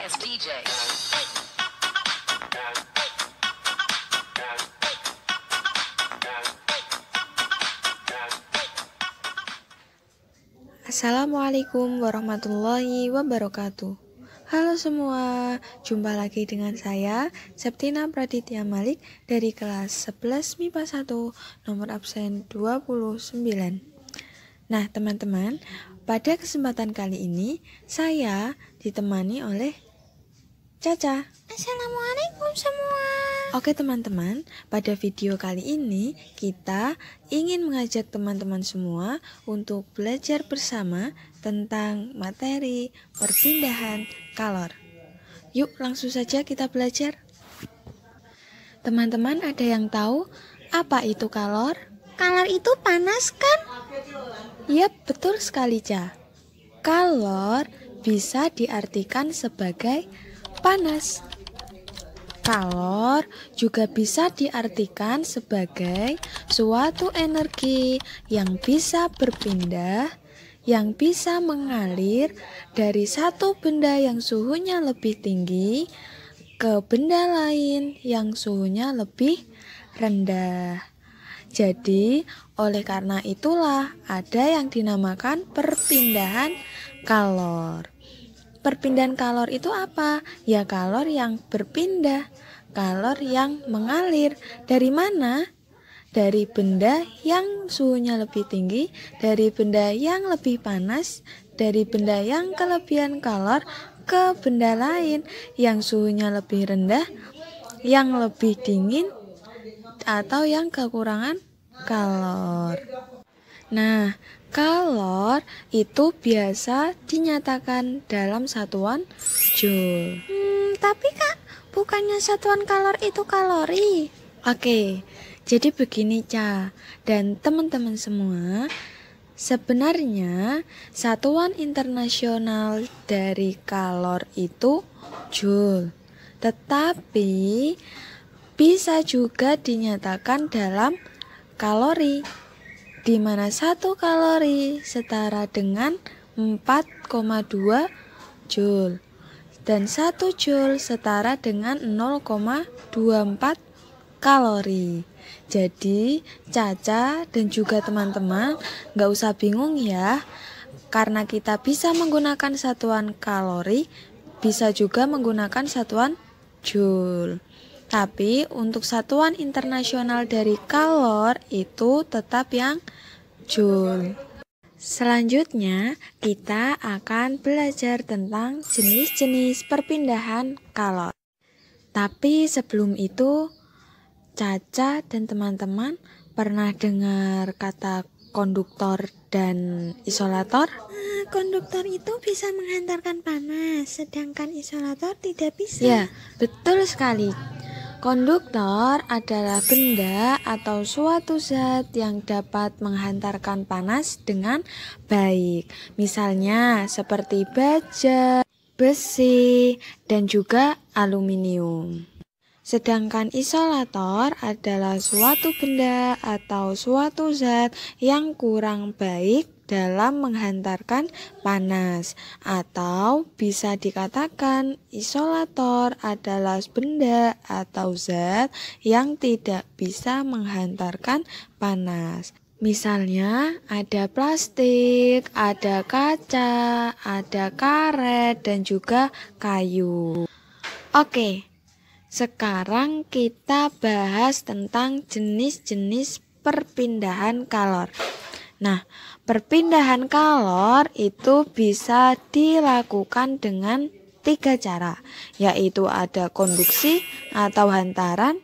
baddest DJ. Assalamualaikum warahmatullahi wabarakatuh. Halo semua, jumpa lagi dengan saya Septina Praditya Malik dari kelas 11 MIPA 1 nomor absen 29. Nah teman-teman, pada kesempatan kali ini saya ditemani oleh Caca. Assalamualaikum semua. Oke teman-teman, pada video kali ini kita ingin mengajak teman-teman semua untuk belajar bersama tentang materi perpindahan kalor. Yuk langsung saja kita belajar. Teman-teman ada yang tahu apa itu kalor? Kalor itu panas kan? Yap, betul sekali, Ca. Kalor bisa diartikan sebagai panas. Kalor juga bisa diartikan sebagai suatu energi yang bisa berpindah, yang bisa mengalir dari satu benda yang suhunya lebih tinggi ke benda lain yang suhunya lebih rendah. Jadi, oleh karena itulah ada yang dinamakan perpindahan kalor. Perpindahan kalor itu apa? Ya kalor yang berpindah, kalor yang mengalir. Dari mana? Dari benda yang suhunya lebih tinggi, dari benda yang lebih panas, dari benda yang kelebihan kalor ke benda lain yang suhunya lebih rendah, yang lebih dingin, atau yang kekurangan kalor. Nah, kalor itu biasa dinyatakan dalam satuan joule. Tapi Kak, bukannya satuan kalor itu kalori? Oke, jadi begini Ca dan teman-teman semua. Sebenarnya satuan internasional dari kalor itu joule. Tetapi bisa juga dinyatakan dalam kalori, di mana 1 kalori setara dengan 4,2 joule dan 1 joule setara dengan 0,24 kalori. Jadi Caca dan juga teman-teman gak usah bingung ya, karena kita bisa menggunakan satuan kalori, bisa juga menggunakan satuan joule. Tapi untuk satuan internasional dari kalor itu tetap yang joule. Selanjutnya kita akan belajar tentang jenis-jenis perpindahan kalor. Tapi sebelum itu, Caca dan teman-teman pernah dengar kata konduktor dan isolator? Konduktor itu bisa menghantarkan panas, sedangkan isolator tidak bisa. Ya, betul sekali. Konduktor adalah benda atau suatu zat yang dapat menghantarkan panas dengan baik. Misalnya seperti baja, besi, dan juga aluminium. Sedangkan isolator adalah suatu benda atau suatu zat yang kurang baik dalam menghantarkan panas, atau bisa dikatakan isolator adalah benda atau zat yang tidak bisa menghantarkan panas. Misalnya ada plastik, ada kaca, ada karet, dan juga kayu. Oke, sekarang kita bahas tentang jenis-jenis perpindahan kalor. Nah, perpindahan kalor itu bisa dilakukan dengan 3 cara, yaitu ada konduksi atau hantaran,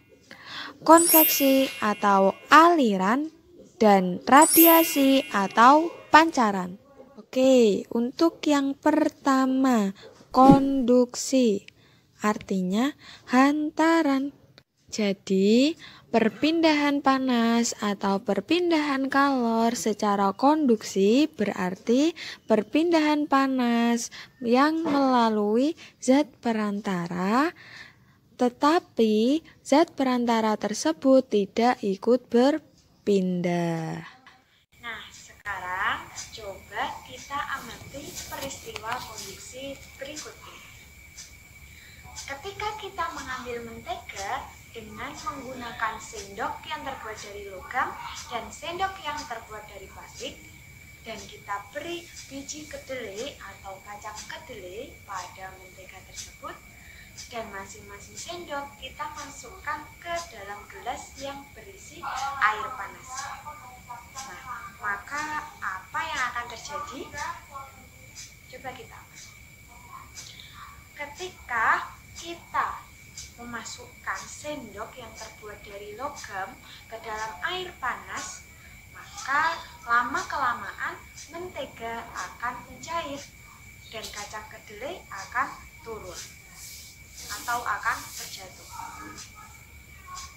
konveksi atau aliran, dan radiasi atau pancaran. Oke, untuk yang pertama, konduksi, artinya hantaran. Jadi, perpindahan panas atau perpindahan kalor secara konduksi berarti perpindahan panas yang melalui zat perantara, tetapi zat perantara tersebut tidak ikut berpindah. Nah, sekarang coba kita amati peristiwa konduksi berikutnya. Ketika kita mengambil mentega dengan menggunakan sendok yang terbuat dari logam dan sendok yang terbuat dari plastik, dan kita beri biji kedelai atau kacang kedelai pada mentega tersebut, dan masing-masing sendok kita masukkan ke dalam gelas yang berisi air panas. Nah, maka apa yang akan terjadi? Coba kita ketika kita memasukkan sendok yang terbuat dari logam ke dalam air panas, maka lama-kelamaan mentega akan mencair dan kacang kedelai akan turun atau akan terjatuh.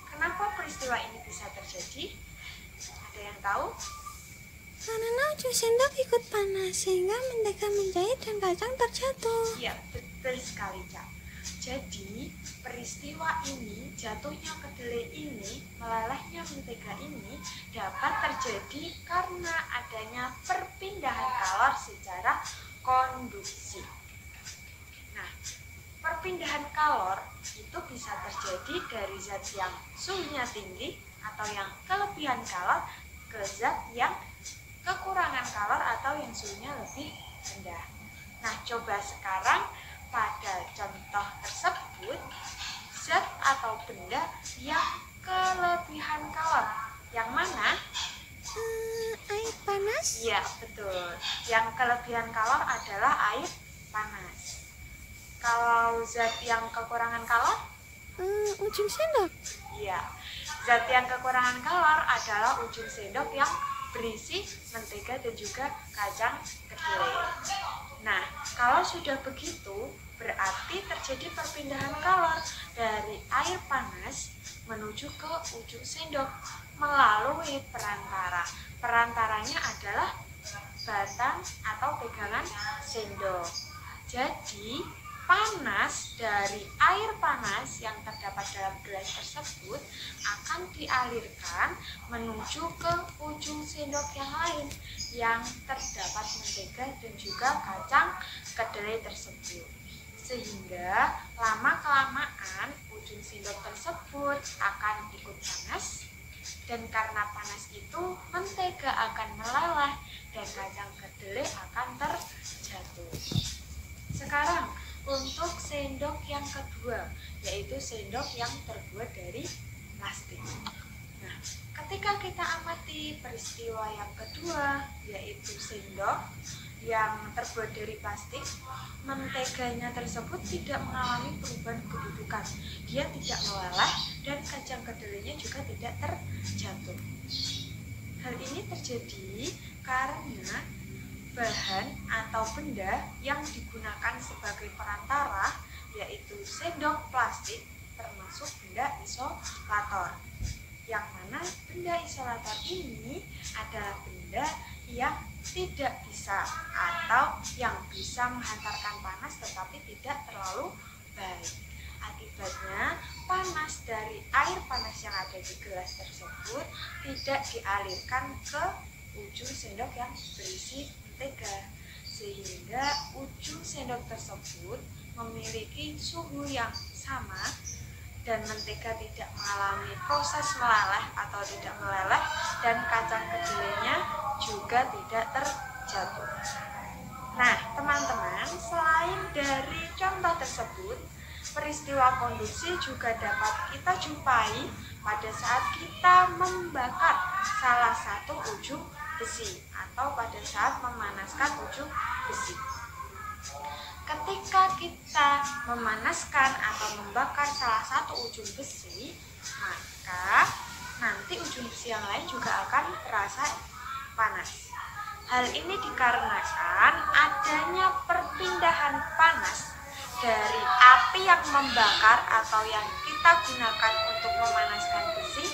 Kenapa peristiwa ini bisa terjadi? Ada yang tahu? Karena ujung sendok ikut panas sehingga mentega mencair dan kacang terjatuh. Ya, betul sekali, Cak. Jadi, peristiwa ini, jatuhnya kedelai ini, melelehnya mentega ini dapat terjadi karena adanya perpindahan kalor secara konduksi. Nah, perpindahan kalor itu bisa terjadi dari zat yang suhunya tinggi atau yang kelebihan kalor ke zat yang kekurangan kalor atau yang suhunya lebih rendah. Nah, coba sekarang pada contoh tersebut, zat atau benda yang kelebihan kalor, yang mana? Air panas? Ya, betul. Yang kelebihan kalor adalah air panas. Kalau zat yang kekurangan kalor? Ujung sendok. Ya, zat yang kekurangan kalor adalah ujung sendok yang berisi mentega dan juga kacang kedelai. Nah, kalau sudah begitu, berarti terjadi perpindahan kalor dari air panas menuju ke ujung sendok melalui perantara. Perantaranya adalah batang atau pegangan sendok. Jadi, panas dari air panas yang terdapat dalam gelas tersebut akan dialirkan menuju ke ujung sendok yang lain yang terdapat mentega dan juga kacang kedelai tersebut. Sehingga lama-kelamaan ujung sendok tersebut akan ikut panas, dan karena panas itu mentega akan meleleh dan kacang kedelai akan terjatuh. Sekarang untuk sendok yang kedua, yaitu sendok yang terbuat dari plastik. Nah, ketika kita amati peristiwa yang kedua, yaitu sendok yang terbuat dari plastik, menteganya tersebut tidak mengalami perubahan kedudukan. Dia tidak meleleh dan kacang kedelainya juga tidak terjatuh. Hal ini terjadi karena bahan atau benda yang digunakan sebagai perantara, yaitu sendok plastik, termasuk benda isolator. Yang mana benda isolator ini adalah benda yang tidak bisa atau yang bisa menghantarkan panas tetapi tidak terlalu baik. Akibatnya, panas dari air panas yang ada di gelas tersebut tidak dialirkan ke ujung sendok yang berisi mentega, sehingga ujung sendok tersebut memiliki suhu yang sama dan mentega tidak mengalami proses meleleh atau tidak meleleh, dan kacang kedelainya juga tidak terjatuh. Nah, teman-teman, selain dari contoh tersebut, peristiwa konduksi juga dapat kita jumpai pada saat kita membakar salah satu ujung besi atau pada saat memanaskan ujung besi. Ketika kita memanaskan atau membakar salah satu ujung besi, maka nanti ujung besi yang lain juga akan terasa panas. Hal ini dikarenakan adanya perpindahan panas dari api yang membakar atau yang kita gunakan untuk memanaskan besi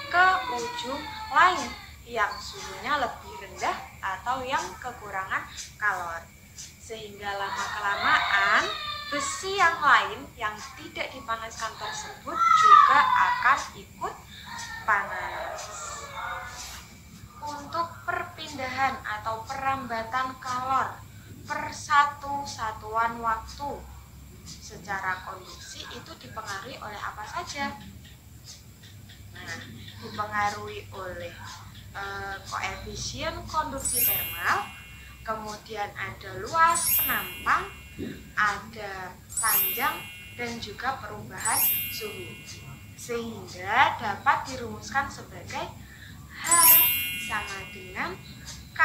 ke ujung lain yang suhunya lebih rendah atau yang kekurangan kalor. Sehingga lama-kelamaan besi yang lain yang tidak dipanaskan tersebut juga akan ikut panas. Untuk perpindahan atau perambatan kalor per satu satuan waktu secara konduksi itu dipengaruhi oleh apa saja? Nah, dipengaruhi oleh koefisien konduksi termal, kemudian ada luas penampang, ada panjang, dan juga perubahan suhu. Sehingga dapat dirumuskan sebagai H sama dengan K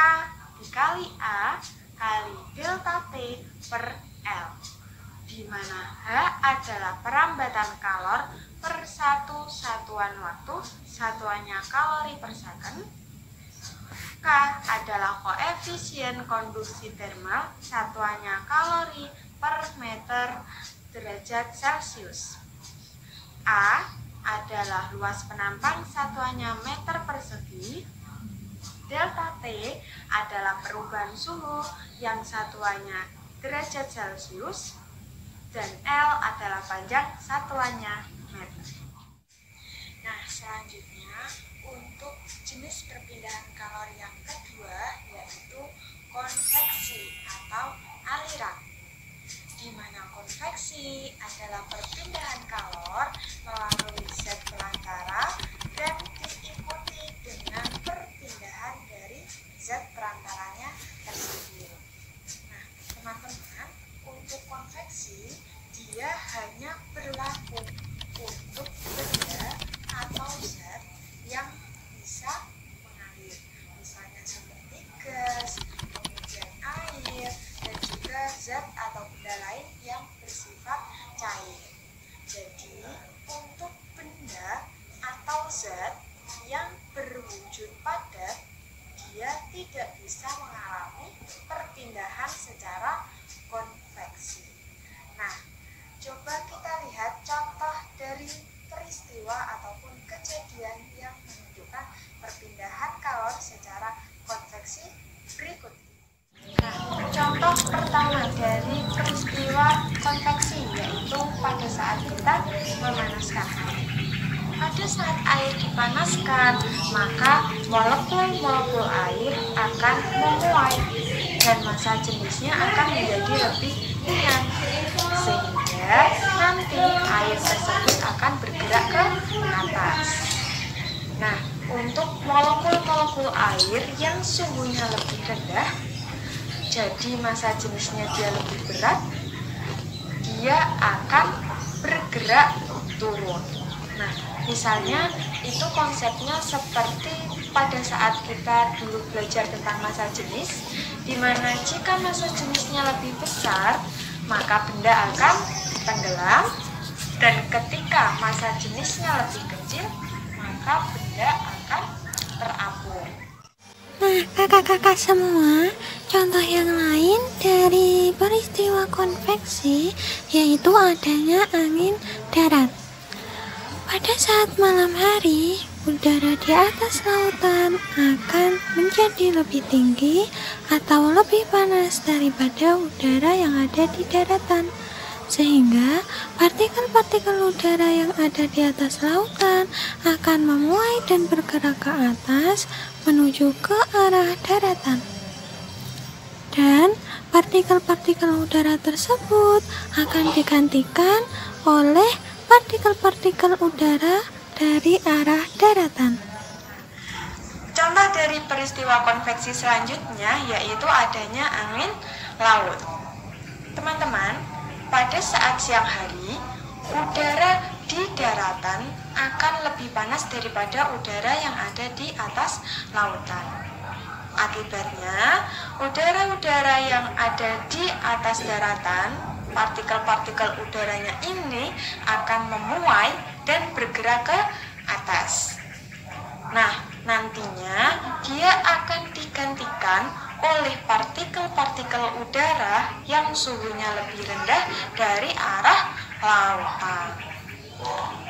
dikali A kali delta T per L, di mana H adalah perambatan kalor per satu satuan waktu, satuannya kalori per second. K adalah koefisien konduksi termal, satuannya kalori per meter derajat Celcius. A adalah luas penampang, satuannya meter persegi. Delta T adalah perubahan suhu yang satuannya derajat Celcius. Dan L adalah panjang, satuannya meter. Nah, selanjutnya untuk jenis perpindahan kalori yang kedua yaitu konveksi atau aliran, di mana konveksi adalah perpindahan kalor melalui zat perantara dan diikuti dengan perpindahan dari zat perantaranya tersebut. Nah, teman-teman, untuk konveksi dia hanya berlaku untuk benda atau zat yang bisa mengalir, misalnya seperti gas, kemudian air, dan juga zat atau benda lain yang bersifat cair. Jadi, untuk benda atau zat yang berwujud padat, dia tidak bisa mengalami perpindahan secara konveksi. Nah, coba kita lihat contoh dari peristiwa ataupun kejadian yang menunjukkan perpindahan kalor secara konveksi berikut. Nah, contoh pertama dari peristiwa konveksi yaitu pada saat kita memanaskan air. Pada saat air dipanaskan, maka molekul-molekul air akan menguap dan massa jenisnya akan menjadi lebih ringan, sehingga nanti air tersebut akan bergerak ke atas. Nah, untuk molekul-molekul air yang suhunya lebih rendah, jadi massa jenisnya dia lebih berat, dia akan bergerak turun. Nah, misalnya itu konsepnya seperti pada saat kita dulu belajar tentang massa jenis, di mana jika massa jenisnya lebih besar, maka benda akan tenggelam, dan ketika massa jenisnya lebih kecil, maka benda akan terapung. Nah, kakak-kakak semua, contoh yang lain dari peristiwa konveksi yaitu adanya angin darat. Pada saat malam hari, udara di atas lautan akan menjadi lebih tinggi atau lebih panas daripada udara yang ada di daratan, sehingga partikel-partikel udara yang ada di atas lautan akan memuai dan bergerak ke atas menuju ke arah daratan. Dan partikel-partikel udara tersebut akan digantikan oleh partikel-partikel udara dari arah daratan. Contoh dari peristiwa konveksi selanjutnya yaitu adanya angin laut. Teman-teman, pada saat siang hari, udara di daratan akan lebih panas daripada udara yang ada di atas lautan. Akibatnya, udara-udara yang ada di atas daratan, partikel-partikel udaranya ini akan memuai dan bergerak ke atas. Nah, nantinya dia akan digantikan oleh partikel-partikel udara yang suhunya lebih rendah dari arah lautan.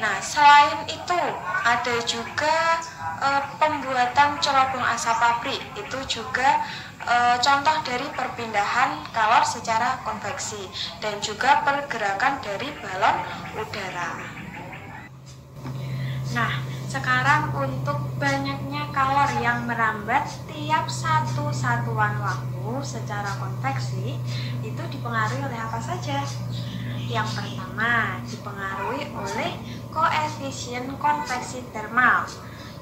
Nah, selain itu ada juga pembuatan cerobong asap pabrik. Itu juga contoh dari perpindahan kalor secara konveksi dan juga pergerakan dari balon udara. Nah, Sekarang untuk banyaknya kalor yang merambat tiap satu satuan waktu secara konveksi itu dipengaruhi oleh apa saja? Yang pertama dipengaruhi oleh koefisien konveksi termal.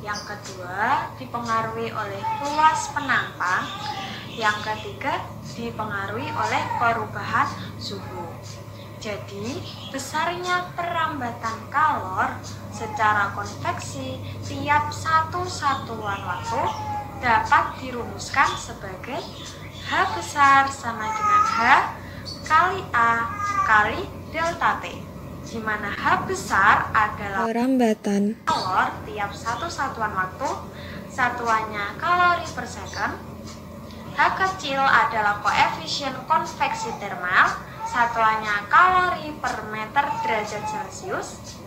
Yang kedua dipengaruhi oleh luas penampang. Yang ketiga dipengaruhi oleh perubahan suhu. Jadi, besarnya perambatan kalor secara konveksi tiap satu satuan waktu dapat dirumuskan sebagai H besar sama dengan H kali A kali delta T, di mana H besar adalah Perambatan kalor tiap satu satuan waktu, satuannya kalori per second. H kecil adalah koefisien konveksi termal, satuannya kalori per meter derajat Celcius.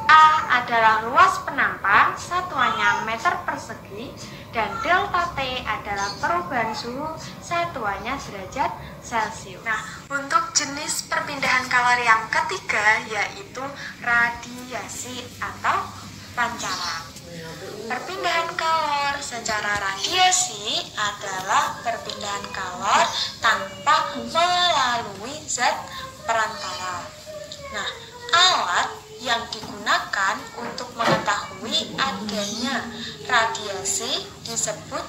A adalah luas penampang, satuannya meter persegi, dan delta T adalah perubahan suhu, satuannya derajat Celcius. Nah, untuk jenis perpindahan kalori yang ketiga yaitu radiasi atau pancaran. Perpindahan kalor secara radiasi adalah perpindahan kalor tanpa melalui zat perantara. Nah, alat yang digunakan untuk mengetahui adanya radiasi disebut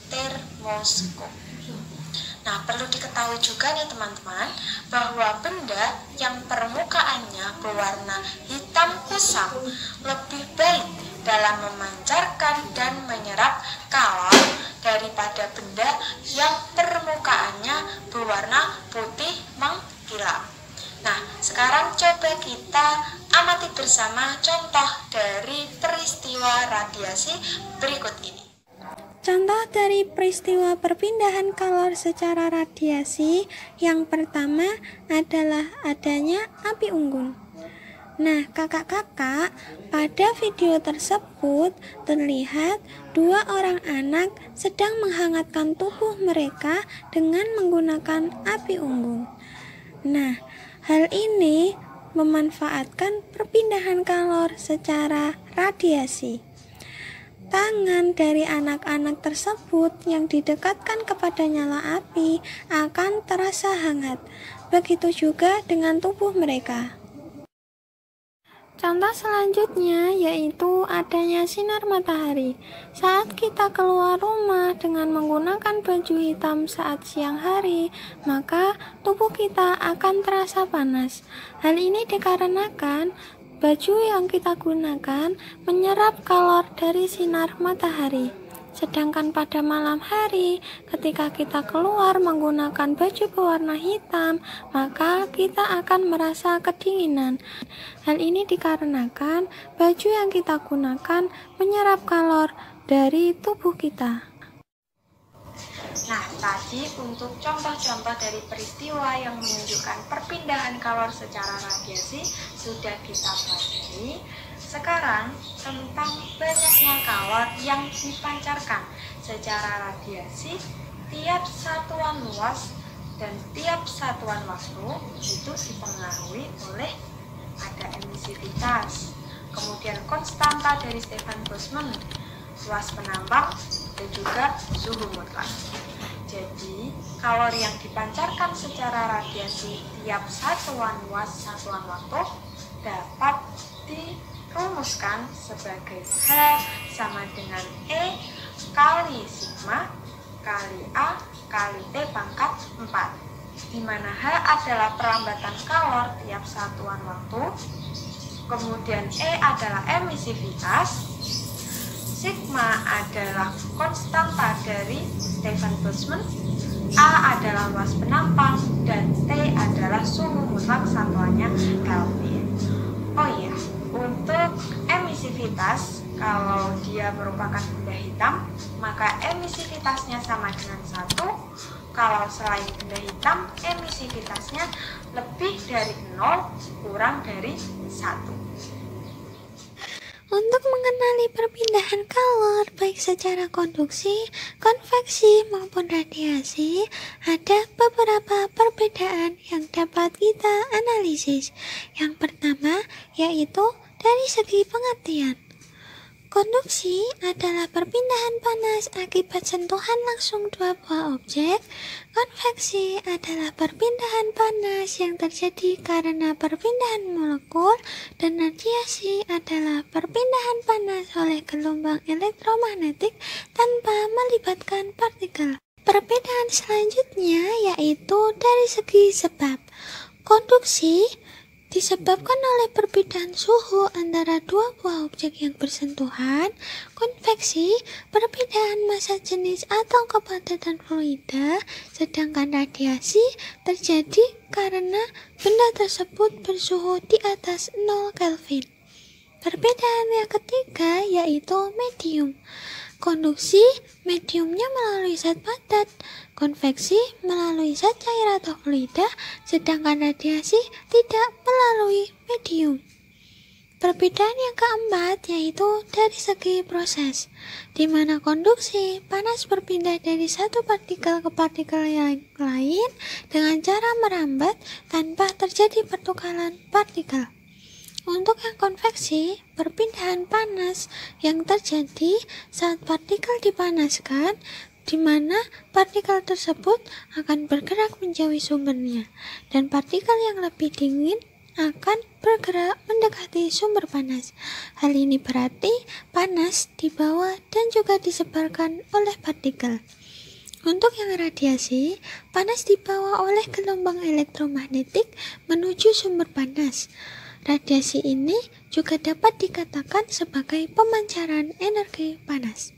termoskop. Nah, perlu diketahui juga nih teman-teman, bahwa benda yang permukaannya berwarna hitam kusam lebih baik dalam memancarkan dan menyerap kalor daripada benda yang permukaannya berwarna putih mengkilap. Nah, sekarang coba kita amati bersama contoh dari peristiwa radiasi berikut ini. Contoh dari peristiwa perpindahan kalor secara radiasi yang pertama adalah adanya api unggun. Nah, kakak-kakak, pada video tersebut terlihat dua orang anak sedang menghangatkan tubuh mereka dengan menggunakan api unggun. Nah, hal ini memanfaatkan perpindahan kalor secara radiasi. Tangan dari anak-anak tersebut yang didekatkan kepada nyala api akan terasa hangat. Begitu juga dengan tubuh mereka. Contoh selanjutnya yaitu adanya sinar matahari. Saat kita keluar rumah dengan menggunakan baju hitam saat siang hari, maka tubuh kita akan terasa panas. Hal ini dikarenakan baju yang kita gunakan menyerap kalor dari sinar matahari. Sedangkan pada malam hari, ketika kita keluar menggunakan baju berwarna hitam, maka kita akan merasa kedinginan. Hal ini dikarenakan baju yang kita gunakan menyerap kalor dari tubuh kita. Nah, tadi untuk contoh-contoh dari peristiwa yang menunjukkan perpindahan kalor secara radiasi sudah kita pelajari. Sekarang tentang banyaknya kalor yang dipancarkan secara radiasi tiap satuan luas dan tiap satuan waktu itu dipengaruhi oleh ada emisivitas, kemudian konstanta dari Stefan Boltzmann, luas penampang, dan juga suhu mutlak. Jadi, kalori yang dipancarkan secara radiasi tiap satuan luas satuan waktu dapat dirumuskan sebagai H sama dengan E kali sigma kali A kali T pangkat 4, di mana H adalah perambatan kalor tiap satuan waktu, kemudian E adalah emisivitas, sigma adalah konstanta dari Stefan Boltzmann, A adalah luas penampang, dan T adalah suhu mutlak satuannya Kelvin. Oh iya, untuk emisivitas, kalau dia merupakan benda hitam, maka emisivitasnya sama dengan 1. Kalau selain benda hitam, emisivitasnya lebih dari 0 kurang dari 1. Untuk mengenali perpindahan kalor baik secara konduksi, konveksi maupun radiasi, ada beberapa perbedaan yang dapat kita analisis. Yang pertama yaitu dari segi pengertian. Konduksi adalah perpindahan panas akibat sentuhan langsung dua buah objek. Konveksi adalah perpindahan panas yang terjadi karena perpindahan molekul, dan radiasi adalah perpindahan panas oleh gelombang elektromagnetik tanpa melibatkan partikel. Perbedaan selanjutnya yaitu dari segi sebab. Konduksi disebabkan oleh perbedaan suhu antara dua buah objek yang bersentuhan. Konveksi, perbedaan massa jenis atau kepadatan fluida, sedangkan radiasi terjadi karena benda tersebut bersuhu di atas 0 Kelvin. Perbedaan yang ketiga yaitu medium. Konduksi, mediumnya melalui zat padat. Konveksi melalui zat cair atau fluida, sedangkan radiasi tidak melalui medium. Perbedaan yang keempat yaitu dari segi proses, di mana konduksi, panas berpindah dari satu partikel ke partikel yang lain dengan cara merambat tanpa terjadi pertukaran partikel. Untuk yang konveksi, perpindahan panas yang terjadi saat partikel dipanaskan, di mana partikel tersebut akan bergerak menjauhi sumbernya, dan partikel yang lebih dingin akan bergerak mendekati sumber panas. Hal ini berarti panas dibawa dan juga disebarkan oleh partikel. Untuk yang radiasi, panas dibawa oleh gelombang elektromagnetik menuju sumber panas. Radiasi ini juga dapat dikatakan sebagai pemancaran energi panas.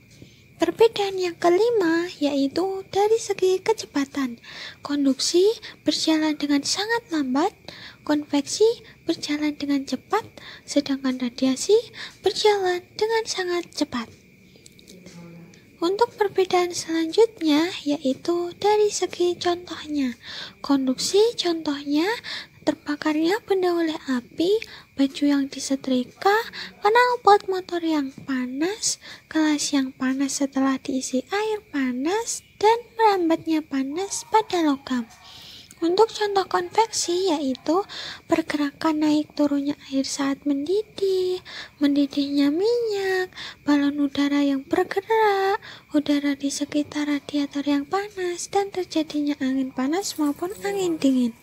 Perbedaan yang kelima yaitu dari segi kecepatan. Konduksi berjalan dengan sangat lambat, konveksi berjalan dengan cepat, sedangkan radiasi berjalan dengan sangat cepat. Untuk perbedaan selanjutnya yaitu dari segi contohnya. Konduksi contohnya terbakarnya benda oleh api, baju yang disetrika, knalpot motor yang panas, gelas yang panas setelah diisi air panas, dan merambatnya panas pada logam. Untuk contoh konveksi yaitu pergerakan naik turunnya air saat mendidih, mendidihnya minyak, balon udara yang bergerak, udara di sekitar radiator yang panas, dan terjadinya angin panas maupun angin dingin.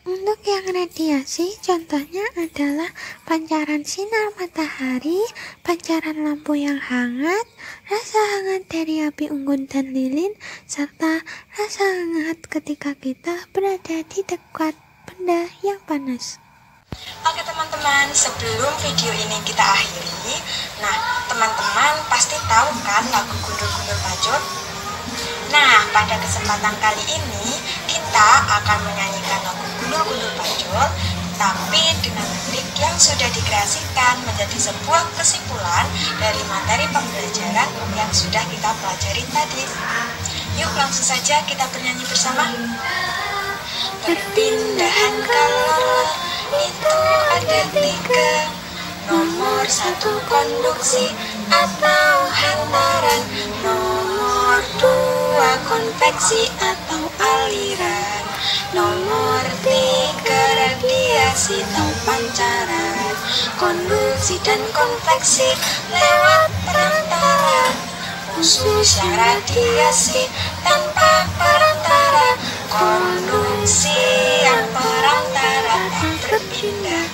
Untuk yang radiasi, contohnya adalah pancaran sinar matahari, pancaran lampu yang hangat, rasa hangat dari api unggun dan lilin, serta rasa hangat ketika kita berada di dekat benda yang panas. Oke teman-teman, sebelum video ini kita akhiri, teman-teman pasti tahu kan lagu Gundul-Gundul Bajul? Pada kesempatan kali ini kita akan menyanyikan lagu Gundul-Gundul Bajul, tapi dengan lirik yang sudah dikreasikan menjadi sebuah kesimpulan dari materi pembelajaran yang sudah kita pelajari tadi. Yuk langsung saja kita bernyanyi bersama. Perpindahan kalor itu ada 3. Nomor 1 konduksi atau hantaran, nomor 2 konveksi atau aliran, nomor 3 radiasi atau pancaran. Konduksi dan konveksi lewat perantara, khususnya radiasi tanpa perantara. Konduksi yang perantara tak berpindah,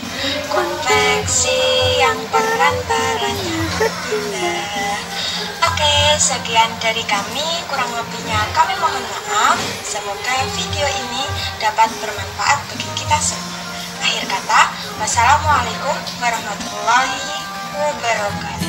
konveksi yang perantaranya berpindah. Oke, sekian dari kami, kurang lebihnya kami mohon maaf. Semoga video ini dapat bermanfaat bagi kita semua. Akhir kata, wassalamualaikum warahmatullahi wabarakatuh.